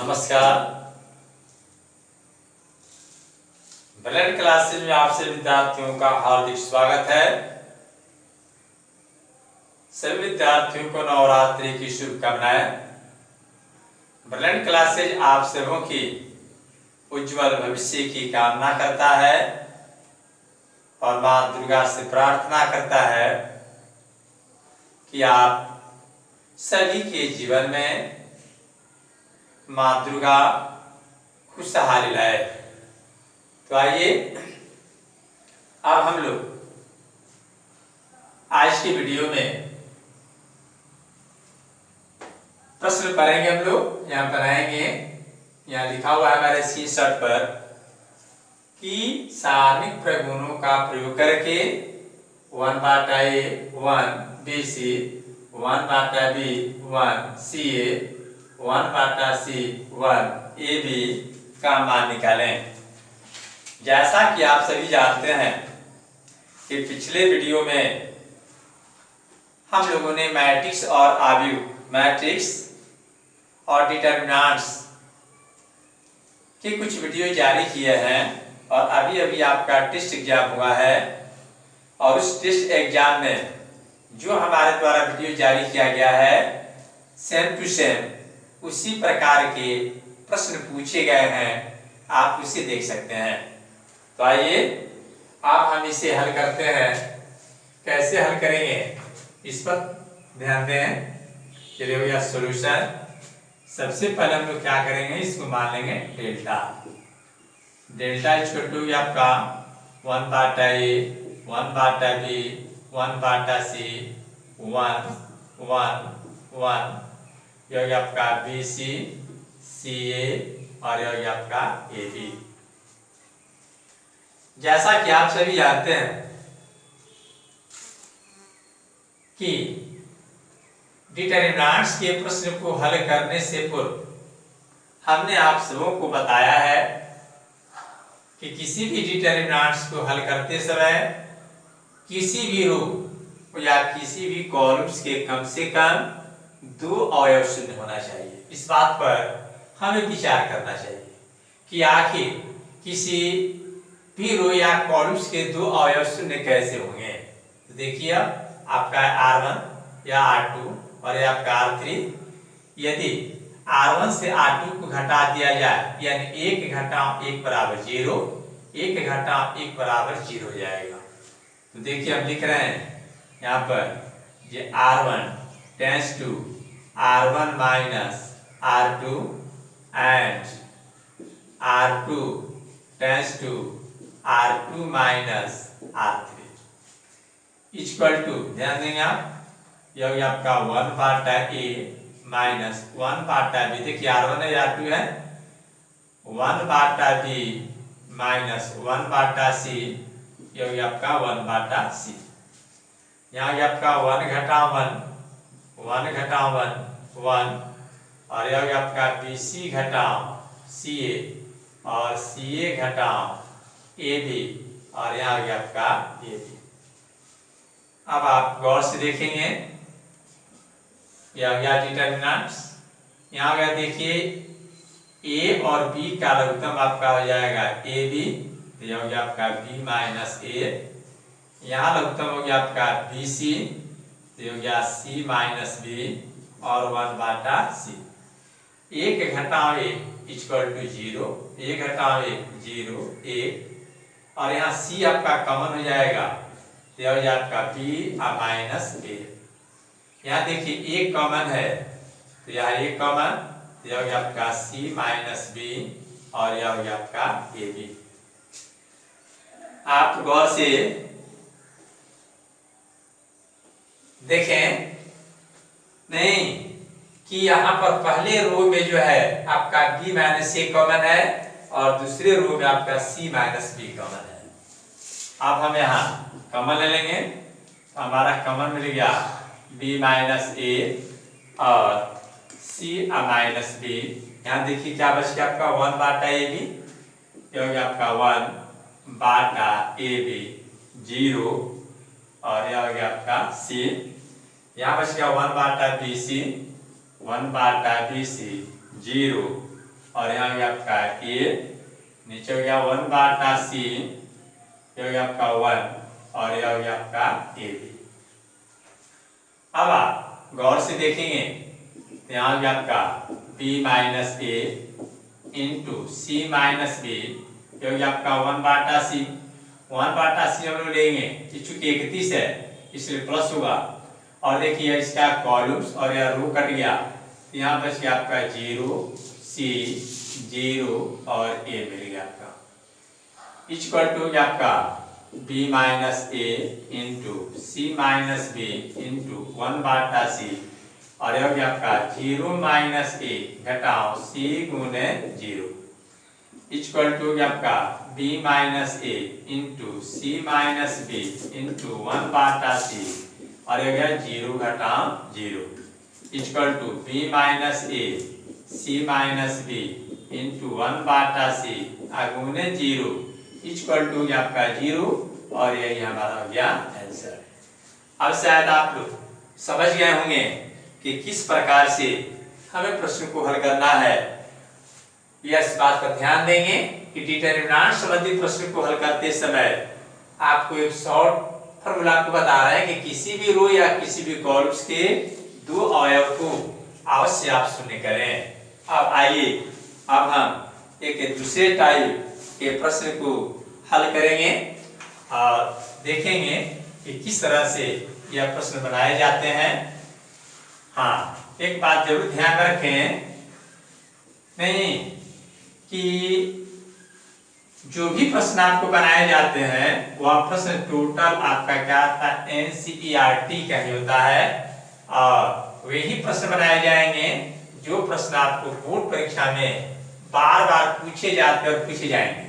नमस्कार। Brilliant classes में आप सभी विद्यार्थियों का हार्दिक स्वागत है। सभी विद्यार्थियों को नवरात्रि की शुभकामनाएं। ब्रिलियंट क्लासेज आप सबों की उज्जवल भविष्य की कामना करता है और मां दुर्गा से प्रार्थना करता है कि आप सभी के जीवन में मां दुर्गा खुशहाली लाए। तो आइए अब हम लोग आज की वीडियो में प्रश्न पढ़ेंगे। हम लोग यहाँ बनाएंगे, यहाँ लिखा हुआ है हमारे शीर्षक पर कि सारणिक प्रगुणों का प्रयोग करके 1/A 1BC 1/B 1CA 1/C 1AB का मान निकालें। जैसा कि आप सभी जानते हैं कि पिछले वीडियो में हम लोगों ने मैट्रिक्स और अवयव, मैट्रिक्स और डिटरमिनेंट्स के कुछ वीडियो जारी किए हैं और अभी अभी आपका टेस्ट एग्जाम हुआ है और उस टेस्ट एग्जाम में जो हमारे द्वारा वीडियो जारी किया गया है सेम टू सेम उसी प्रकार के प्रश्न पूछे गए हैं, आप उसे देख सकते हैं। तो आइए आप हम इसे हल करते हैं। कैसे हल करेंगे इस पर ध्यान दें। चलिए भैया सॉल्यूशन। सबसे पहले हम लोग क्या करेंगे, इसको मान लेंगे डेल्टा। डेल्टा इक्वल टू आपका 1/A 1/B 1/C 1 1 1 यह आपका BC CA और यह आपका AB। जैसा कि आप सभी जानते हैं कि डिटरमिनेंट्स के प्रश्न को हल करने से पूर्व हमने आप सबों को बताया है कि किसी भी डिटरमिनेंट्स को हल करते समय किसी भी रो या किसी भी कॉलम्स के कम से कम 2 अवयव शून्य होना चाहिए। इस बात पर हमें विचार करना चाहिए कि आखिर किसी भी रो या कॉलम्स के 2 अवयव शून्य कैसे होंगे। तो देखिए आपका R1 या R2 और ये आपका R3। यदि R1 से R2 को घटा दिया जाए यानी 1 घटाव 1 बराबर 0, 1 घटाव 1 बराबर 0 हो जाएगा। तो देखिए हम लिख रहे हैं यहाँ पर ये R1 tends to R1 minus R2 and R2 tends to R2 minus R3 equal to, ध्यान देंगे आप, यह आपका 1/A माइनस 1/B। देखिए R1 है R2 है 1/B माइनस 1/C, यह आपका 1/C। यहाँ आपका 1 घटाव 1 घटाव 1 और यह आपका BC घटाव CA और CA घटाव AB और यहाँ गया आपका AB। अब आप गौर से देखेंगे यह गया डिटरमिनेंट्स। यहाँ गया देखिए A और B का लघुत्तम आपका हो जाएगा AB, तो यह हो गया आपका B माइनस A। यहाँ लघुत्तम हो गया आपका BC, तो यह हो गया C माइनस B और 1/C। 1 घटाव 1 इक्वल टू 0, 1 घटाव 1 0 1 और यहाँ C आपका कॉमन हो जाएगा, तो यह हो जाएगा आपका B माइनस A। यहाँ देखिए 1 कॉमन है तो यहाँ 1 कॉमन, तो यह हो गया आपका C माइनस B और यह हो गया आपका AB। आप गौर से देखें नहीं कि यहाँ पर पहले रो में जो है आपका B माइनस A कॉमन है और दूसरे रो में आपका C माइनस B कॉमन है। अब हम यहाँ कॉमन ले लेंगे तो हमारा कॉमन मिल गया B माइनस A और C माइनस B। यहाँ देखिए क्या बच गया आपका 1/AB, यह हो गया आपका 1/AB 0 और यह हो गया आपका C। यहाँ बच गया 1/BC 1/BC 0 और यहाँ हो गया आपका ए, नीचे हो गया 1/c, ये हो गया आपका 1 और यह हो गया आपका ए बी। अब आप गौर से देखेंगे तो यहाँ हो गया आपका b minus A into C minus B, ये हो गया आपका 1/c। 1/c हम लोग लेंगे, चूंकि 31 है इसलिए प्लस होगा। और देखिए इसका कॉलम्स और यह रो कट गया, तो यहाँ बच गया आपका 0 c 0 और a मिल गया आपका। इक्वल टू आपका b minus A into C minus B into 1/c और यह हो गया आपका 0 माइनस ए घटाओ c गुने 0 इक्वल टू आपका b minus A into C minus B into 1/c और यह गया 0 घटाओ 0 equal to b minus A C minus B into 1/c गुने 0 इक्वल टू आपका 0 और यही हमारा हो गया आंसर। अब शायद आप लोग समझ गए होंगे कि किस प्रकार से हमें प्रश्न को हल करना है। यह इस बात पर ध्यान देंगे कि डिटरमिनेंट संबंधी प्रश्न को हल करते समय आपको एक शॉर्ट फॉर्मूला आपको बता रहा है कि किसी भी रो या किसी भी कॉलम्स के दो अवयव को अवश्य आप शून्य करें। अब आइए अब हम एक दूसरे टाइप के प्रश्न को हल करेंगे और देखेंगे कि किस तरह से यह प्रश्न बनाए जाते हैं। हाँ, एक बात जरूर ध्यान रखें नहीं कि जो भी प्रश्न आपको बनाए जाते हैं वह प्रश्न टोटल आपका क्या आता है NCERT का ही होता है और वही प्रश्न बनाए जाएंगे जो प्रश्न आपको बोर्ड परीक्षा में बार बार पूछे जाते और पूछे जाएंगे।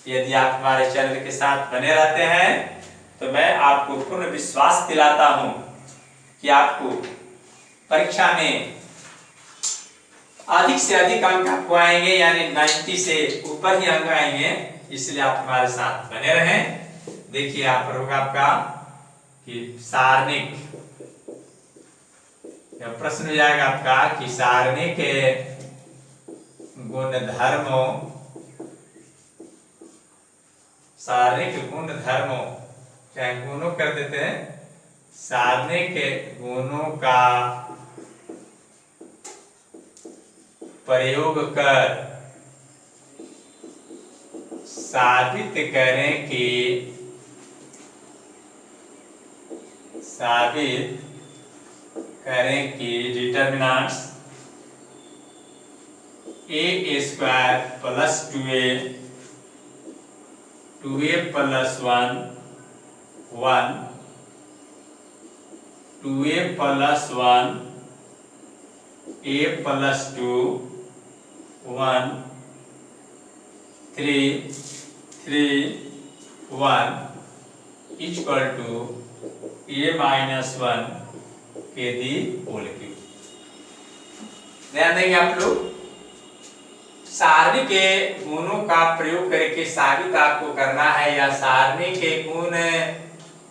यदि आप हमारे चैनल के साथ बने रहते हैं तो मैं आपको पूर्ण विश्वास दिलाता हूं कि आपको परीक्षा में अधिक से अधिक अंक आपको आएंगे, यानी 90 से ऊपर ही अंक आएंगे। इसलिए आप हमारे साथ बने रहें। देखिए यहाँ पर होगा आपका कि सारणिक, यह प्रश्न हो जाएगा आपका कि सारणिक गुणधर्मों, सारणिक गुणधर्मों चाहे गुणों कर देते हैं, सारणिक गुणों का प्रयोग कर साबित करें कि determinants a square plus 2a plus 1 1 2a plus 1 a plus 2 1 3 3 1 equal to a minus 1 के दी होल क्यूब। ध्यान देंगे आप लोग, सारणी के गुणों का प्रयोग करके साबित आपको करना है या सारणी के गुण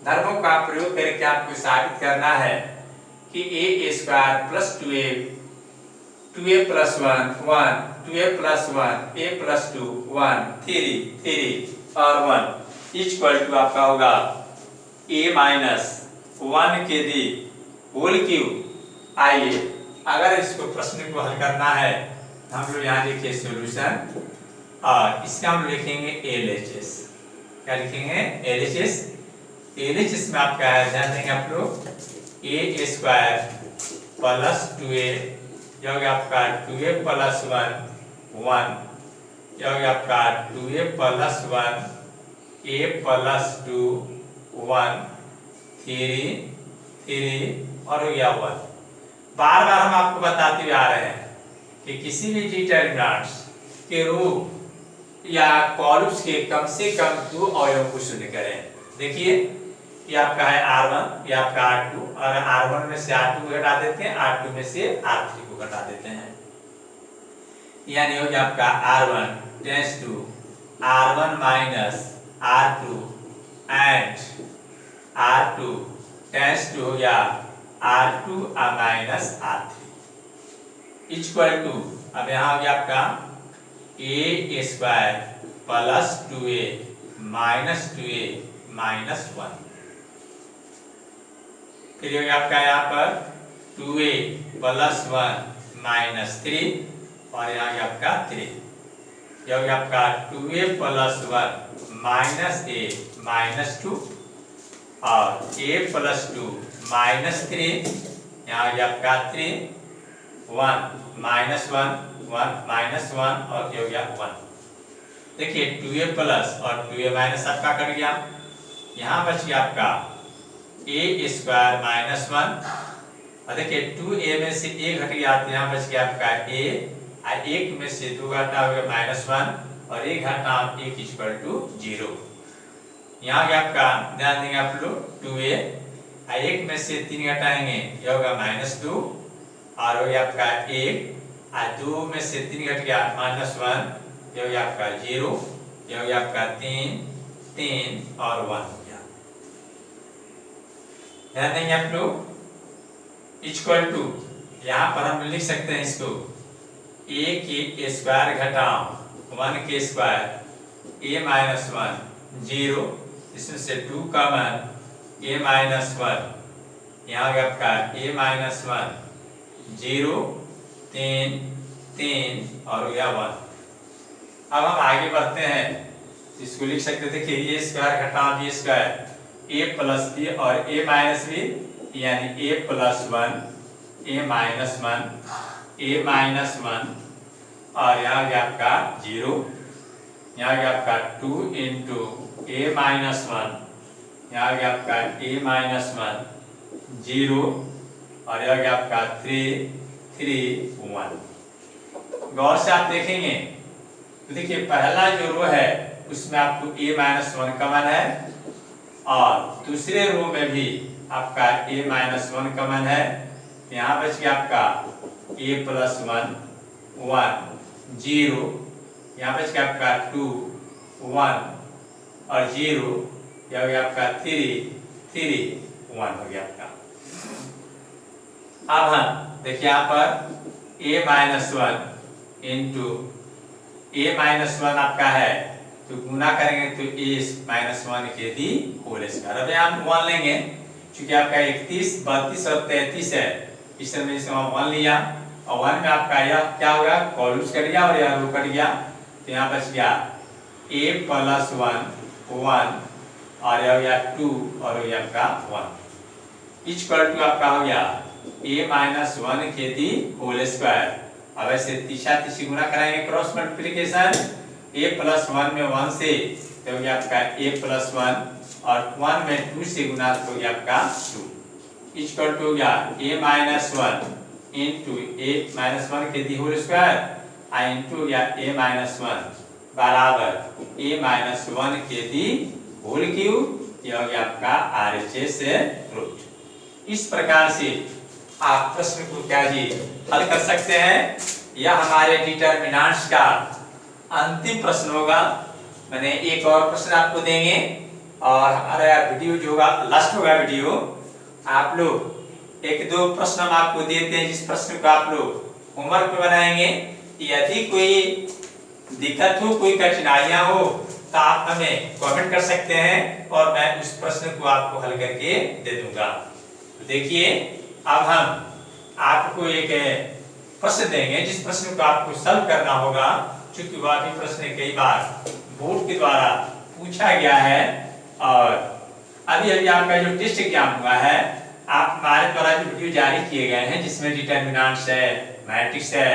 धर्मों का प्रयोग करके आपको साबित करना है कि a square plus 2a plus 1 1 2a plus 1 a plus 2 1 3 3 और 1 इक्वल टू आपका होगा a माइनस 1 के दी होल क्यूब। आइए अगर इसको प्रश्न को हल करना है हम लोग यहाँ लिखिए सॉल्यूशन और इसका हम लिखेंगे LHS। क्या लिखेंगे? LHS। LHS में आपका है, ध्यान देंगे आप लोग, a स्क्वायर प्लस 2a, यह हो गया आपका 2a प्लस 1 1, यह हो गया आपका 2a प्लस 1 a प्लस 2 1 3 3 और हो गया 1। बार बार हम आपको बताते हुए आ रहे हैं कि किसी भी डिटरमिनेंट्स के रूप या कॉलम्स के कम से कम दो अवयव को शून्य करें। देखिए ये आपका है R1, ये आपका R2 और R1 में से R2 को घटा देते हैं, R2 में से R3 को घटा देते हैं, यानी हो गया आपका R1 tends to R1 minus R2 and R2 tends to हो गया R2 minus R3 equal to अब यहाँ हो गया आपका a square plus 2a minus 2a minus 1। फिर हो गया आपका यहाँ पर 2a प्लस 1 माइनस 3 और यहाँ गया आपका 3। यह हो गया आपका 2a plus 1 minus a minus 2 और a प्लस 2 माइनस 3, यहाँ गया आपका 3 1 माइनस 1 1 माइनस 1 और ये हो गया 1। देखिए 2a प्लस और 2a माइनस आपका कट गया, यहाँ बच गया आपका a स्क्वायर माइनस 1 और देखिए 2a में से a घट गया तो यहाँ बच गया आपका a और 1 में से 2 घटा हो गया माइनस 1 और 1 घटा 1 इक्वल टू 0। यहाँ गया आपका ध्यान देंगे आप लोग 2a और 1 में से 3 घटाएंगे यह होगा माइनस 2 और हो गया आपका 1 और 2 में से 3 घट गया माइनस 1 यह हो गया आपका 0, यह हो गया आपका 3 3 और 1 हो गया। ध्यान देंगे आप लोग इक्वल टू यहाँ पर हम लिख सकते हैं इसको a के स्क्वायर घटाओ 1 के स्क्वायर a माइनस 1 0, इसमें से 2 कॉमन a माइनस 1, यहाँ गया आपका a माइनस 1 0 3 3 और हो गया 1। अब हम आगे बढ़ते हैं, इसको लिख सकते थे कि a स्क्वायर घटाओ b square a plus b और a माइनस b यानी a plus 1 a minus 1 a minus 1 और यहाँ गया आपका 0, यहाँ गया आपका 2 इंटू a माइनस 1, यहाँ गया आपका a माइनस 1 0 और यह गया आपका 3 3 1। गौर से आप देखेंगे तो देखिए पहला जो रो है उसमें आपको a माइनस 1 कॉमन है और दूसरे रो में भी आपका a माइनस 1 कॉमन है, यहाँ बच गया आपका a प्लस 1 1 0, यहाँ बच गया आपका 2 1 और 0, यह हो गया आपका 3 3 1 हो गया आपका। अब हम देखिए यहाँ पर a minus 1 into a minus 1 आपका है तो गुना करेंगे तो a माइनस 1 के दी होल स्क्वायर। अब यहाँ हम 1 लेंगे क्योंकि आपका 31 32 और 33 है, इस तरह में इसमें हम 1 लिया और 1 में आपका यह क्या होगा कॉलम्स कट गया और यह रो कट गया तो यहाँ बच गया a प्लस 1 1 और यह हो गया 2 और हो गया आपका 1 इक्वल टू आपका हो गया a माइनस 1 के दी होल स्क्वायर। अब ऐसे तीसरी गुना कराएंगे क्रॉस मल्टीप्लिकेशन a प्लस 1 में 1 से तो हो गया आपका a प्लस 1 और 1 में 2 से गुना तो हो गया आपका 2 इक्वल टू हो गया a minus 1 into a minus 1 के दी होल स्क्वायर आई इंटू या a माइनस 1 बराबर a माइनस 1 के दी होल क्यूब, यह हो गया आपका RHS रूट। इस प्रकार से आप प्रश्न को क्या जी हल कर सकते हैं। यह हमारे डिटरमिनेंट्स का अंतिम प्रश्न होगा। मैंने एक और प्रश्न आपको देंगे और हमारा वीडियो जो होगा लास्ट होगा वीडियो। आप लोग एक दो प्रश्न हम आपको देते हैं जिस प्रश्न को आप लोग होमवर्क में बनाएंगे। यदि कोई दिक्कत हो कोई कठिनाइयां हो तो आप हमें कमेंट कर सकते हैं और मैं उस प्रश्न को आपको हल करके दे दूंगा। तो देखिए अब हम आपको एक प्रश्न देंगे जिस प्रश्न को आपको सॉल्व करना होगा, क्योंकि वह भी प्रश्न कई बार बोर्ड के द्वारा पूछा गया है और अभी अभी आपका जो टेस्ट एग्जाम हुआ है आप हमारे द्वारा जो वीडियो जारी किए गए हैं जिसमें डिटरमिनेंट्स है मैट्रिक्स है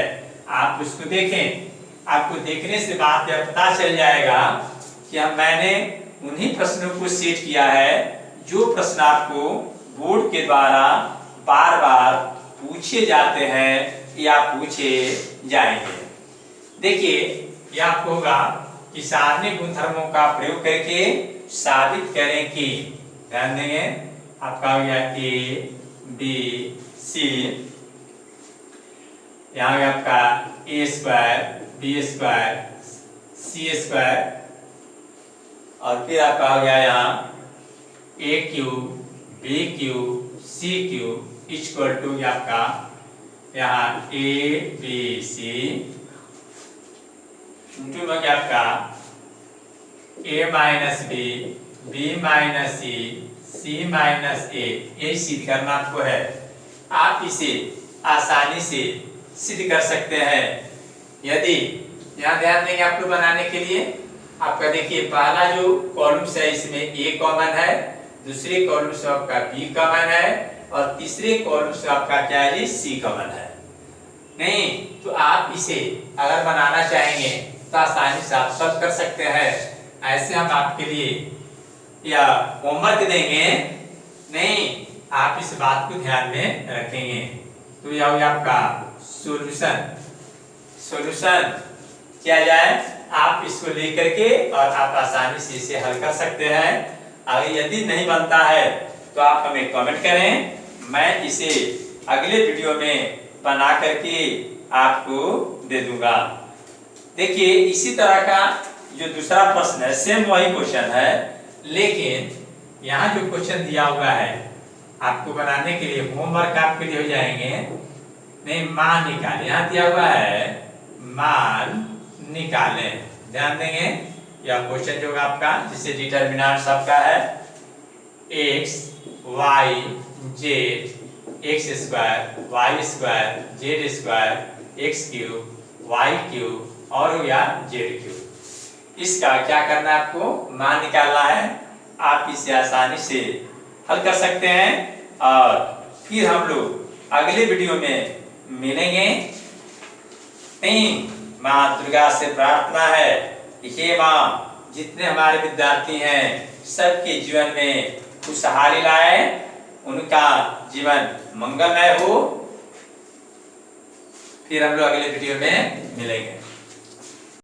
आप उसको देखें। आपको देखने से बात यह पता चल जाएगा कि मैंने उन्हीं प्रश्नों को सेट किया है जो प्रश्न आपको बोर्ड के द्वारा बार बार पूछे जाते हैं या पूछे जाएंगे। देखिए यह आपको होगा कि सारणिक गुणधर्मों का प्रयोग करके साबित करें कि, ध्यान देंगे आपका हो गया A B C, यहाँ गया आपका A square B square C square और फिर आपका हो गया यहाँ A cube B cube C cube equal to आपका यहाँ ए बी सी इंटू में क्या आपका A minus B, B minus C, C minus A, ये सिद्ध करना आपको है। आप इसे आसानी से सिद्ध कर सकते हैं यदि यहाँ ध्यान देंगे आप लोग बनाने के लिए। आपका देखिए पहला जो कॉलम है इसमें ए कॉमन है, दूसरे कॉलम से आपका बी कॉमन है और तीसरे कॉलम से आपका क्या है सी कॉमन है। नहीं तो आप इसे अगर बनाना चाहेंगे तो आसानी से आप सॉल्व कर सकते हैं। ऐसे हम आपके लिए या होमवर्क देंगे, नहीं आप इस बात को ध्यान में रखेंगे। तो यह हो आपका सॉल्यूशन। सॉल्यूशन किया जाए, आप इसको लेकर के और आप आसानी से इसे हल कर सकते हैं। अगर यदि नहीं बनता है तो आप हमें कमेंट करें, मैं इसे अगले वीडियो में बना करके आपको दे दूंगा। देखिए इसी तरह का जो दूसरा प्रश्न है सेम वही क्वेश्चन है, लेकिन यहाँ जो क्वेश्चन दिया हुआ है आपको बनाने के लिए होमवर्क आपके लिए हो जाएंगे। नहीं मान निकाले, यहाँ दिया हुआ है मान निकालें, ध्यान देंगे। यह क्वेश्चन जो होगा आपका जिससे डिटरमिनेंट्स आपका है x y z x square y square z square x cube y cube और हो गया z क्यूब। इसका क्या करना है आपको मान निकालना है। आप इसे आसानी से हल कर सकते हैं और फिर हम लोग अगले वीडियो में मिलेंगे। नहीं माँ दुर्गा से प्रार्थना है, हे माँ जितने हमारे विद्यार्थी हैं सबके जीवन में खुशहाली लाए, उनका जीवन मंगलमय हो। फिर हम लोग अगले वीडियो में मिलेंगे।